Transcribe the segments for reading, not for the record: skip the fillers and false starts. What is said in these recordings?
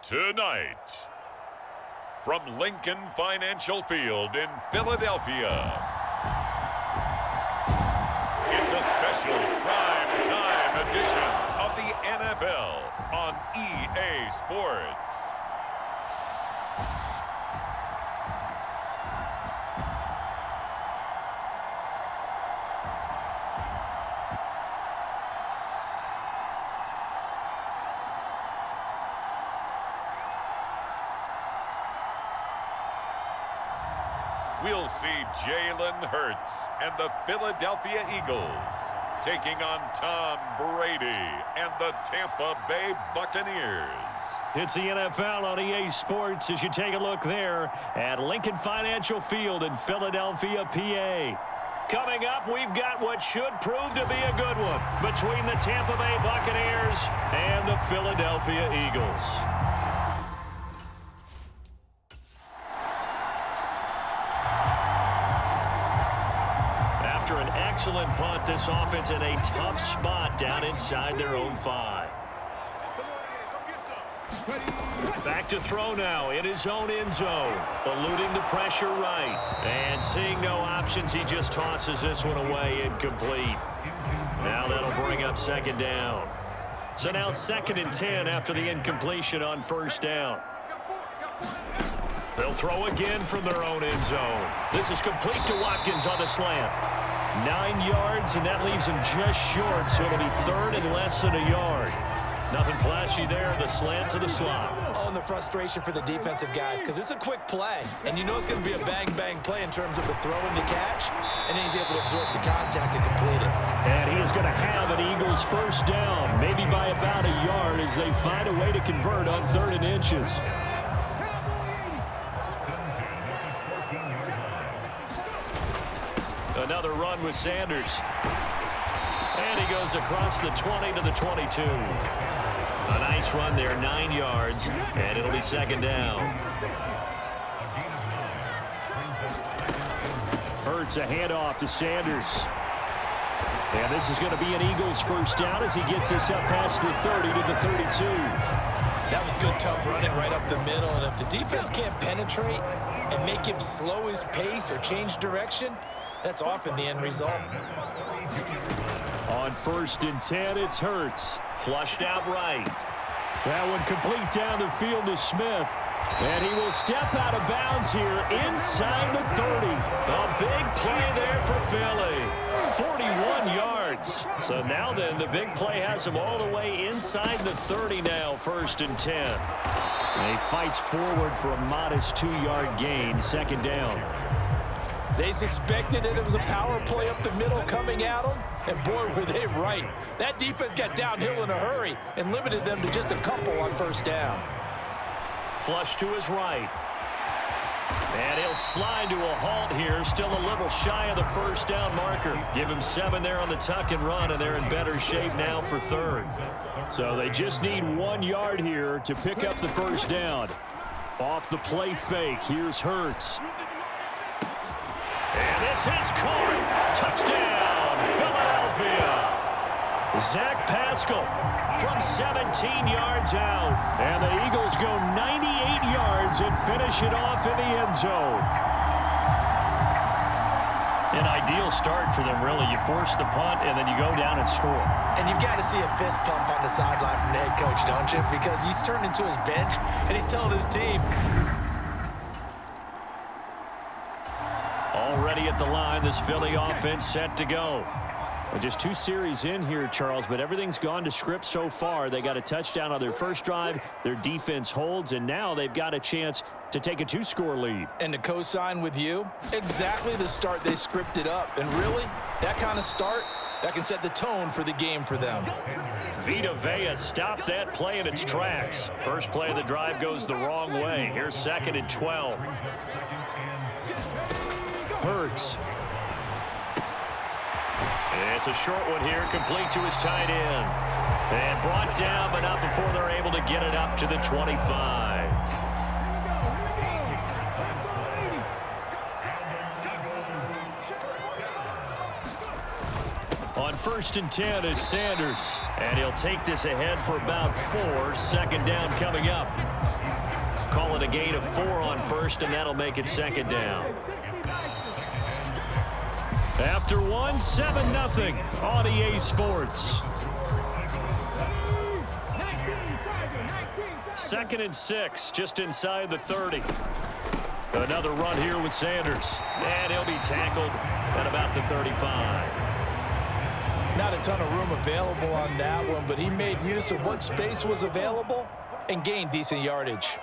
Tonight, from Lincoln Financial Field in Philadelphia, it's a special prime time edition of the NFL on EA Sports. We'll see Jalen Hurts and the Philadelphia Eagles taking on Tom Brady and the Tampa Bay Buccaneers. It's the NFL on EA Sports as you take a look there at Lincoln Financial Field in Philadelphia, PA. Coming up, we've got what should prove to be a good one between the Tampa Bay Buccaneers and the Philadelphia Eagles. After an excellent punt, this offense in a tough spot down inside their own 5. Back to throw now in his own end zone. Eluding the pressure right. And seeing no options, he just tosses this one away incomplete. Now that'll bring up second down. So now 2nd and 10 after the incompletion on first down. They'll throw again from their own end zone. This is complete to Watkins on the slant. 9 yards, and that leaves him just short, so it'll be 3rd and less than a yard. Nothing flashy there, the slant to the slot. Oh, and the frustration for the defensive guys, because it's a quick play, and you know it's going to be a bang-bang play in terms of the throw and the catch, and then he's able to absorb the contact and complete it. And he is going to have an Eagles first down, maybe by about a yard as they find a way to convert on 3rd and inches. Another run with Sanders. And he goes across the 20 to the 22. A nice run there, 9 yards, and it'll be second down. Hurts a handoff to Sanders. And this is going to be an Eagles first down as he gets this up past the 30 to the 32. That was good, tough running right up the middle, and if the defense can't penetrate and make him slow his pace or change direction, that's often the end result. On 1st and 10, it's Hurts. Flushed out right. That one complete down the field to Smith. And he will step out of bounds here inside the 30. A big play there for Philly. 41 yards. So now then, the big play has him all the way inside the 30 now, 1st and 10. And he fights forward for a modest 2-yard gain, second down. They suspected that it was a power play up the middle coming at them, and boy, were they right. That defense got downhill in a hurry and limited them to just a couple on first down. Flush to his right. And he'll slide to a halt here, still a little shy of the first down marker. Give him 7 there on the tuck and run, and they're in better shape now for 3rd. So they just need 1 yard here to pick up the first down. Off the play fake, here's Hurts. And this is caught. Touchdown, Philadelphia. Zach Pascal from 17 yards out. And the Eagles go 98 yards and finish it off in the end zone. An ideal start for them, really. You force the punt, and then you go down and score. And you've got to see a fist pump on the sideline from the head coach, don't you? Because he's turned into his bench, and he's telling his team, already at the line, this Philly offense set to go. Well, just 2 series in here, Charles, but everything's gone to script so far. They got a touchdown on their first drive. Their defense holds, and now they've got a chance to take a 2-score lead. And to co-sign with you, exactly the start they scripted up. And really, that kind of start, that can set the tone for the game for them. Vita Vea stopped that play in its tracks. First play of the drive goes the wrong way. Here's 2nd and 12. Hurts. It's a short one here, complete to his tight end. And brought down, but not before they're able to get it up to the 25. On 1st and 10, it's Sanders. And he'll take this ahead for about 4. 2nd down coming up. Call it a gain of 4 on 1st, and that'll make it 2nd down. After 1, 7-0 on EA Sports. 2nd and 6, just inside the 30. Another run here with Sanders. And he'll be tackled at about the 35. Not a ton of room available on that one, but he made use of what space was available and gained decent yardage.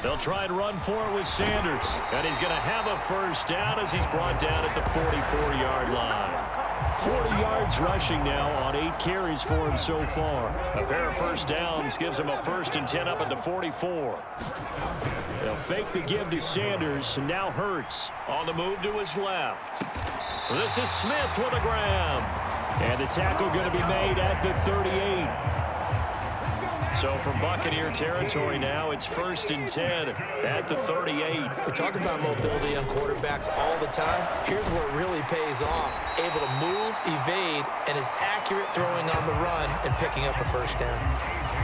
They'll try and run for it with Sanders. And he's going to have a 1st down as he's brought down at the 44-yard line. 40 yards rushing now on 8 carries for him so far. A pair of 1st downs gives him a 1st and 10 up at the 44. They'll fake the give to Sanders, and now Hurts on the move to his left. This is Smith with a grab. And the tackle going to be made at the 38. So from Buccaneer territory now, it's 1st and 10 at the 38. We talk about mobility on quarterbacks all the time. Here's where it really pays off. Able to move, evade, and is accurate throwing on the run and picking up a 1st down.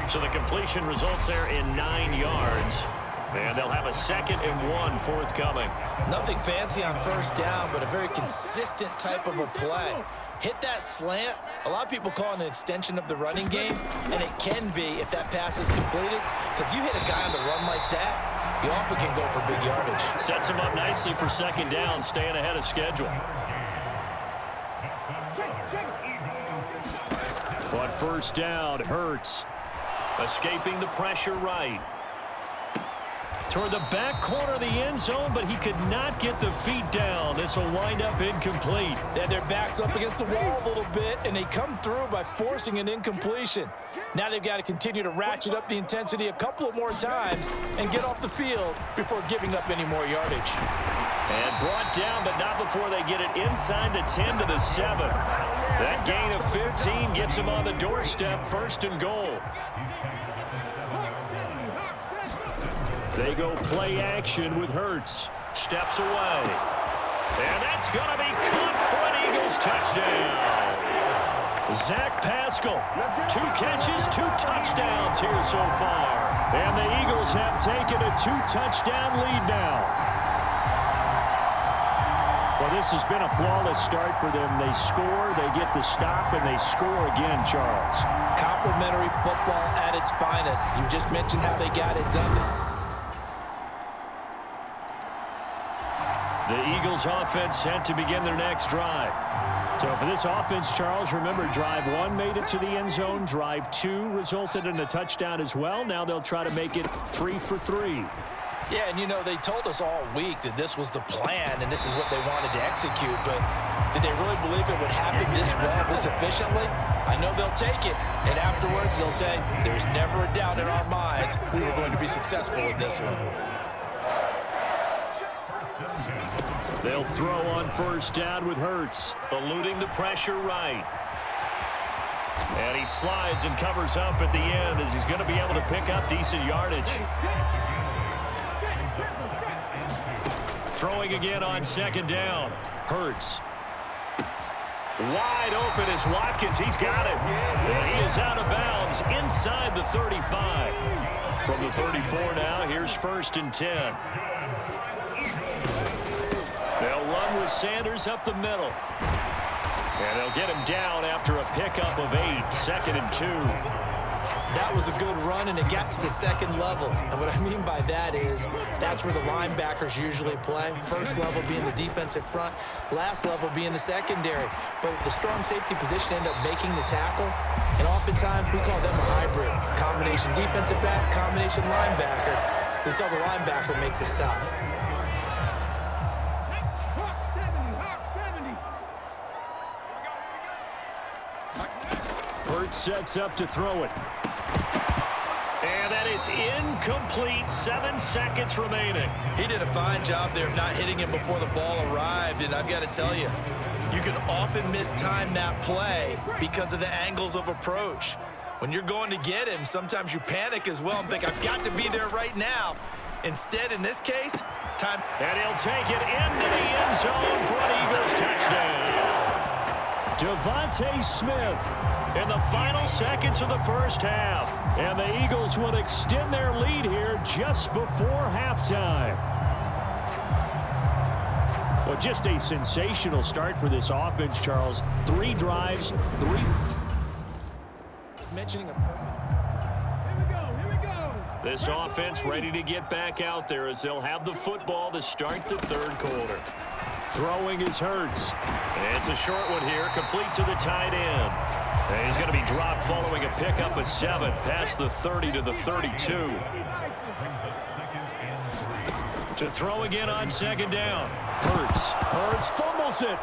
So the completion results there in 9 yards. And they'll have a 2nd and 1 forthcoming. Nothing fancy on 1st down, but a very consistent type of a play. Hit that slant. A lot of people call it an extension of the running game, and it can be if that pass is completed, because you hit a guy on the run like that, you often can go for big yardage. Sets him up nicely for 2nd down, staying ahead of schedule. On 1st down, Hurts escaping the pressure right. Toward the back corner of the end zone, but he could not get the feet down. This will wind up incomplete. Then their backs up against the wall a little bit, and they come through by forcing an incompletion. Now they've got to continue to ratchet up the intensity a couple of more times and get off the field before giving up any more yardage. And brought down, but not before they get it inside the 10 to the 7. That gain of 15 gets them on the doorstep, 1st and goal. They go play action with Hurts. Steps away. And that's going to be caught for an Eagles touchdown. Zach Pascal, 2 catches, 2 touchdowns here so far. And the Eagles have taken a 2-touchdown lead now. Well, this has been a flawless start for them. They score, they get the stop, and they score again, Charles. Complimentary football at its finest. You just mentioned how they got it done. The Eagles offense set to begin their next drive. So for this offense, Charles, remember, drive 1 made it to the end zone. Drive 2 resulted in a touchdown as well. Now they'll try to make it 3 for 3. Yeah, and you know, they told us all week that this was the plan and this is what they wanted to execute, but did they really believe it would happen this well, this efficiently? I know they'll take it, and afterwards they'll say, there's never a doubt in our minds we were going to be successful in this one. They'll throw on 1st down with Hurts, eluding the pressure right. And he slides and covers up at the end as he's going to be able to pick up decent yardage. Throwing again on 2nd down. Hurts. Wide open is Watkins. He's got it. And he is out of bounds inside the 35. From the 34 now, here's 1st and 10. They'll run with Sanders up the middle. And they'll get him down after a pickup of 8, 2nd and 2. That was a good run, and it got to the 2nd level. And what I mean by that is that's where the linebackers usually play. First level being the defensive front, last level being the secondary. But the strong safety position ended up making the tackle. And oftentimes we call them a hybrid. Combination defensive back, combination linebacker. We saw the linebacker make the stop. Hurts sets up to throw it. And that is incomplete. 7 seconds remaining. He did a fine job there of not hitting him before the ball arrived, and I've got to tell you, you can often mistime that play because of the angles of approach. When you're going to get him, sometimes you panic as well and think, I've got to be there right now. Instead, in this case, time. And he'll take it into the end zone for an Eagles touchdown. Devontae Smith in the final seconds of the first half. And the Eagles would extend their lead here just before halftime. Well, just a sensational start for this offense, Charles. 3 drives, 3. Mentioning a perfect. This offense ready to get back out there as they'll have the football to start the third quarter. Throwing is Hurts. And it's a short one here, complete to the tight end. And he's going to be dropped following a pickup of 7 past the 30 to the 32. To throw again on second down. Hurts fumbles it.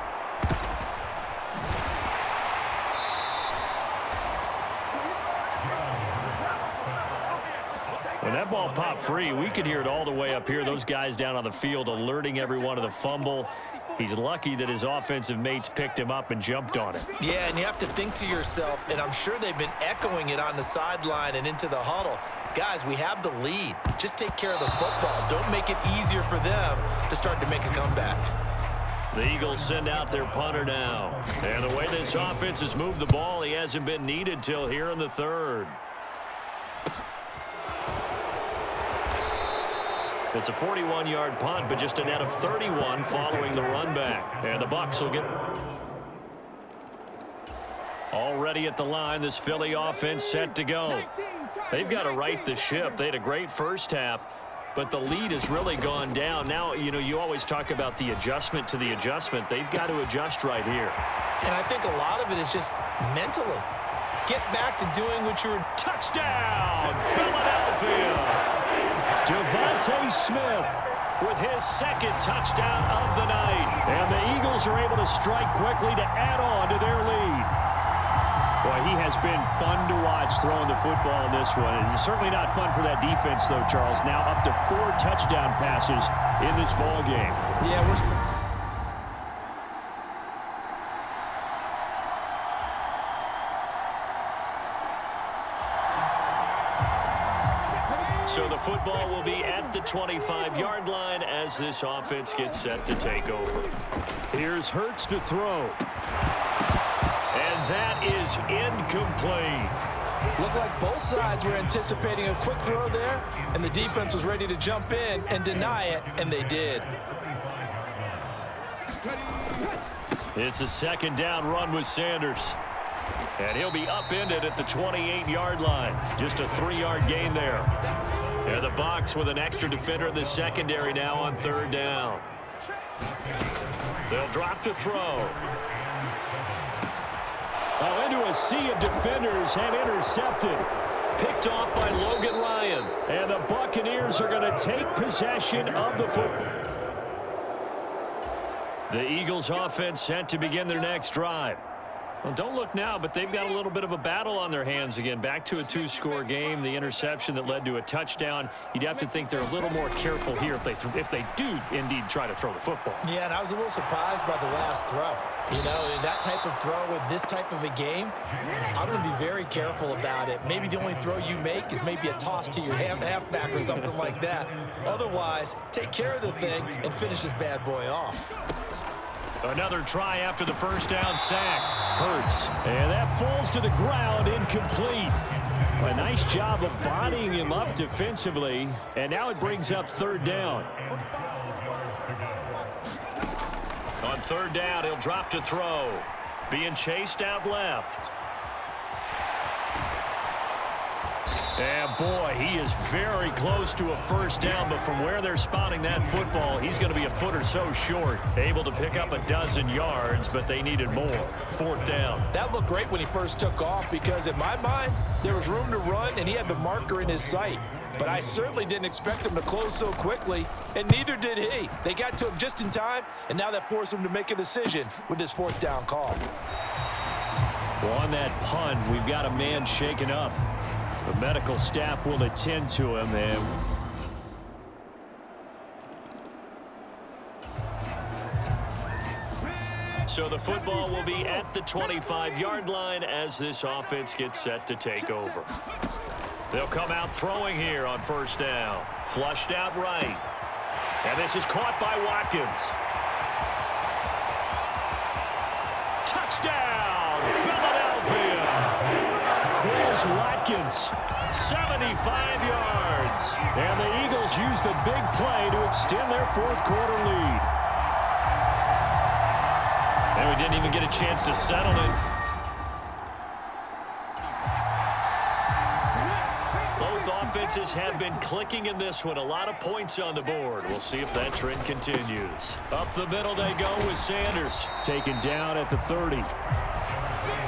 When that ball popped free, we could hear it all the way up here. Those guys down on the field alerting everyone of the fumble. He's lucky that his offensive mates picked him up and jumped on it. Yeah, and you have to think to yourself, and I'm sure they've been echoing it on the sideline and into the huddle. Guys, we have the lead. Just take care of the football. Don't make it easier for them to start to make a comeback. The Eagles send out their punter now. And the way this offense has moved the ball, he hasn't been needed till here in the third. It's a 41-yard punt, but just a net of 31 following the run back. And the Bucs will get already at the line. This Philly offense set to go. They've got to right the ship. They had a great first half, but the lead has really gone down. Now, you always talk about the adjustment to the adjustment. They've got to adjust right here. And I think a lot of it is just mentally. Get back to doing what you're. Touchdown, Philadelphia! Devontae Smith with his second touchdown of the night. And the Eagles are able to strike quickly to add on to their lead. Boy, he has been fun to watch throwing the football in this one. It's certainly not fun for that defense, though, Charles. Now up to 4 touchdown passes in this ball game. Yeah, So the football will be at the 25-yard line as this offense gets set to take over. Here's Hurts to throw. And that is incomplete. Looked like both sides were anticipating a quick throw there, and the defense was ready to jump in and deny it, and they did. It's a second down run with Sanders. And he'll be upended at the 28-yard line. Just a 3-yard gain there. And the Bucs with an extra defender in the secondary now on third down. They'll drop to throw. Well, into a sea of defenders and intercepted. Picked off by Logan Ryan. And the Buccaneers are going to take possession of the football. The Eagles offense set to begin their next drive. Well, don't look now, but they've got a little bit of a battle on their hands again. Back to a 2-score game. The interception that led to a touchdown. You'd have to think they're a little more careful here if they do indeed try to throw the football. Yeah, and I was a little surprised by the last throw. That type of throw with this type of a game, I'm going to be very careful about it. Maybe the only throw you make is maybe a toss to your halfback or something like that. Otherwise, take care of the thing and finish this bad boy off. Another try after the first down sack. Hurts. And that falls to the ground, incomplete. A nice job of bodying him up defensively. And now it brings up third down. On third down, he'll drop to throw. Being chased out left. And boy, he is very close to a first down, but from where they're spotting that football, he's going to be a foot or so short. Able to pick up a dozen yards, but they needed more. Fourth down. That looked great when he first took off because in my mind, there was room to run and he had the marker in his sight. But I certainly didn't expect him to close so quickly, and neither did he. They got to him just in time, and now that forced him to make a decision with his fourth down call. Well, on that punt, we've got a man shaken up. The medical staff will attend to him. And so the football will be at the 25-yard line as this offense gets set to take over. They'll come out throwing here on first down. Flushed out right. And this is caught by Watkins. Touchdown, Philadelphia. Chris Watkins, 75 yards. And the Eagles use the big play to extend their fourth quarter lead. And we didn't even get a chance to settle it. Both offenses have been clicking in this one. A lot of points on the board. We'll see if that trend continues. Up the middle they go with Sanders. Taken down at the 30.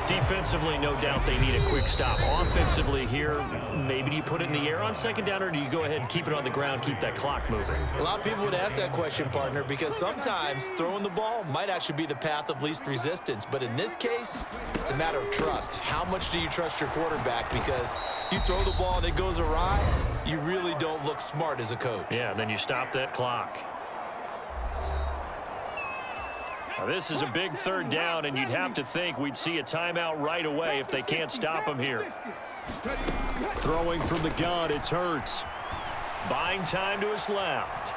Defensively, no doubt they need a quick stop. Offensively here, maybe do you put it in the air on second down, or do you go ahead and keep it on the ground, keep that clock moving? A lot of people would ask that question, partner, because sometimes throwing the ball might actually be the path of least resistance. But in this case, it's a matter of trust. How much do you trust your quarterback? Because you throw the ball and it goes awry, you really don't look smart as a coach. Yeah, then you stop that clock. Now, this is a big third down, and you'd have to think we'd see a timeout right away if they can't stop him here. Throwing from the gun, it's Hurts. Buying time to his left.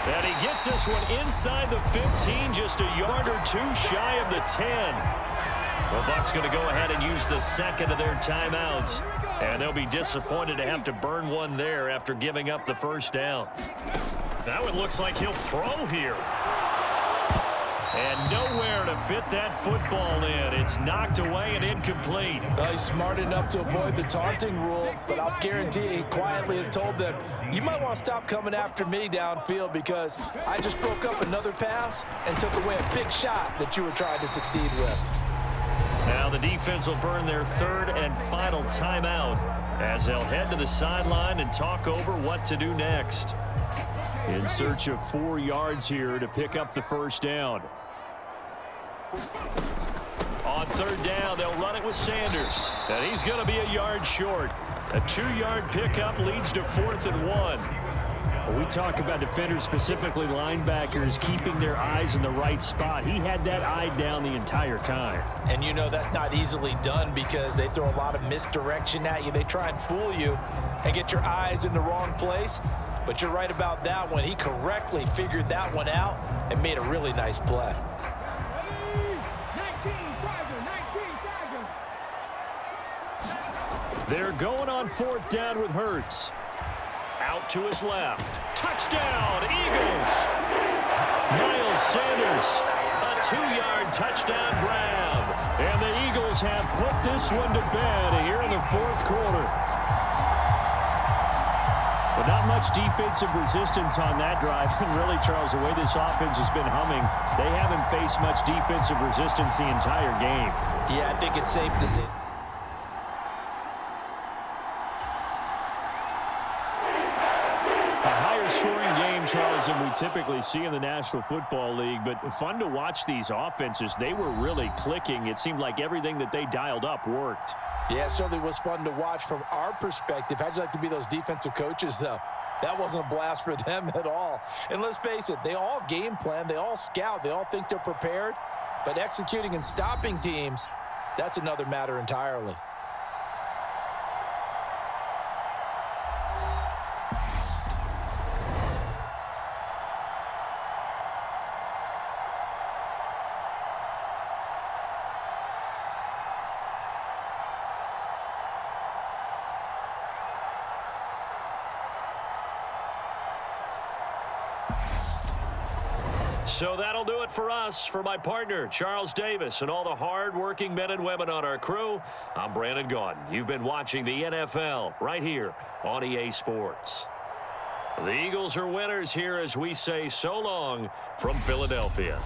And he gets this one inside the 15, just a yard or two shy of the 10. The Bucs going to go ahead and use the second of their timeouts, and they'll be disappointed to have to burn one there after giving up the first down. Now it looks like he'll throw here. And nowhere to fit that football in. It's knocked away and incomplete. Well, he's smart enough to avoid the taunting rule, but I'll guarantee he quietly has told them, you might want to stop coming after me downfield because I just broke up another pass and took away a big shot that you were trying to succeed with. Now the defense will burn their third and final timeout as they'll head to the sideline and talk over what to do next. In search of 4 yards here to pick up the first down. On third down, they'll run it with Sanders. And he's going to be a yard short. A 2-yard pickup leads to 4th and 1. Well, we talk about defenders, specifically linebackers, keeping their eyes in the right spot. He had that eye down the entire time. And you know that's not easily done because they throw a lot of misdirection at you. They try and fool you and get your eyes in the wrong place. But you're right about that one. He correctly figured that one out and made a really nice play. They're going on 4th down with Hurts. Out to his left. Touchdown, Eagles. Miles Sanders, a 2-yard touchdown grab. And the Eagles have put this one to bed here in the 4th quarter. But not much defensive resistance on that drive. And really, Charles, the way this offense has been humming, they haven't faced much defensive resistance the entire game. Yeah, I think it's safe to say. A higher scoring game, Charles, than we typically see in the National Football League. But fun to watch these offenses. They were really clicking. It seemed like everything that they dialed up worked. Yeah, it certainly was fun to watch from our perspective. How'd you like to be those defensive coaches, though? That wasn't a blast for them at all. And let's face it, they all game plan, they all scout, they all think they're prepared. But executing and stopping teams, that's another matter entirely. So that'll do it for us. For my partner, Charles Davis, and all the hard-working men and women on our crew, I'm Brandon Gaudin. You've been watching the NFL right here on EA Sports. The Eagles are winners here as we say so long from Philadelphia.